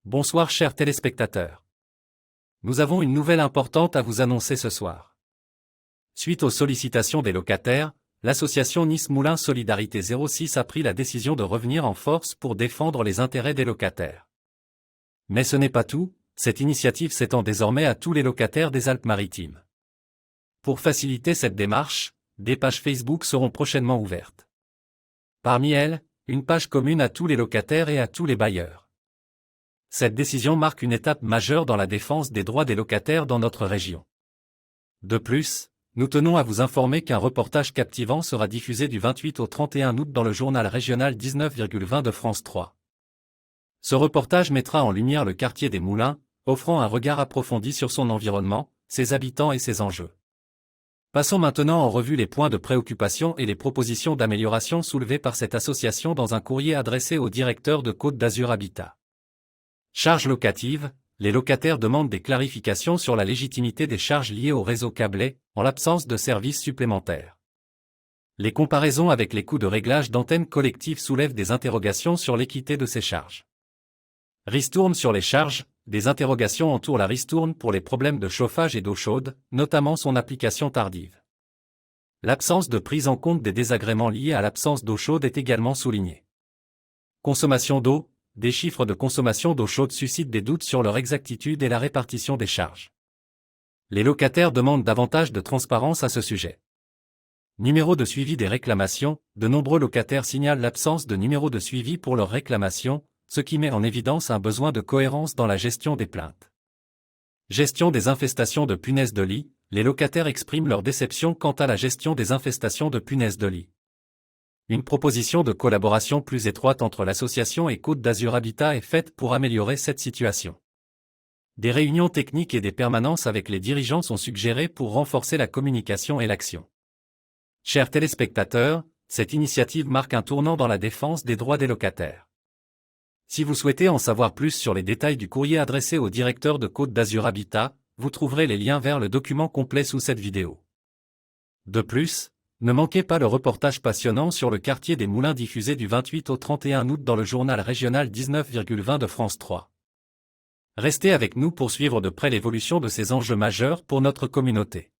Bonsoir chers téléspectateurs. Nous avons une nouvelle importante à vous annoncer ce soir. Suite aux sollicitations des locataires, l'association Nice Moulins Solidarité 06 a pris la décision de revenir en force pour défendre les intérêts des locataires. Mais ce n'est pas tout, cette initiative s'étend désormais à tous les locataires des Alpes-Maritimes. Pour faciliter cette démarche, des pages Facebook seront prochainement ouvertes. Parmi elles, une page commune à tous les locataires et à tous les bailleurs. Cette décision marque une étape majeure dans la défense des droits des locataires dans notre région. De plus, nous tenons à vous informer qu'un reportage captivant sera diffusé du 28 au 31 août dans le journal régional 19,20 de France 3. Ce reportage mettra en lumière le quartier des Moulins, offrant un regard approfondi sur son environnement, ses habitants et ses enjeux. Passons maintenant en revue les points de préoccupation et les propositions d'amélioration soulevées par cette association dans un courrier adressé au directeur de Côte d'Azur Habitat. Charges locatives, les locataires demandent des clarifications sur la légitimité des charges liées au réseau câblé, en l'absence de services supplémentaires. Les comparaisons avec les coûts de réglage d'antennes collectives soulèvent des interrogations sur l'équité de ces charges. Ristourne sur les charges, des interrogations entourent la ristourne pour les problèmes de chauffage et d'eau chaude, notamment son application tardive. L'absence de prise en compte des désagréments liés à l'absence d'eau chaude est également soulignée. Consommation d'eau, des chiffres de consommation d'eau chaude suscitent des doutes sur leur exactitude et la répartition des charges. Les locataires demandent davantage de transparence à ce sujet. Numéro de suivi des réclamations, de nombreux locataires signalent l'absence de numéro de suivi pour leurs réclamations, ce qui met en évidence un besoin de cohérence dans la gestion des plaintes. Gestion des infestations de punaises de lit, les locataires expriment leur déception quant à la gestion des infestations de punaises de lit. Une proposition de collaboration plus étroite entre l'association et Côte d'Azur Habitat est faite pour améliorer cette situation. Des réunions techniques et des permanences avec les dirigeants sont suggérées pour renforcer la communication et l'action. Chers téléspectateurs, cette initiative marque un tournant dans la défense des droits des locataires. Si vous souhaitez en savoir plus sur les détails du courrier adressé au directeur de Côte d'Azur Habitat, vous trouverez les liens vers le document complet sous cette vidéo. De plus, ne manquez pas le reportage passionnant sur le quartier des Moulins diffusé du 28 au 31 août dans le journal régional 19,20 de France 3. Restez avec nous pour suivre de près l'évolution de ces enjeux majeurs pour notre communauté.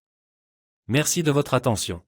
Merci de votre attention.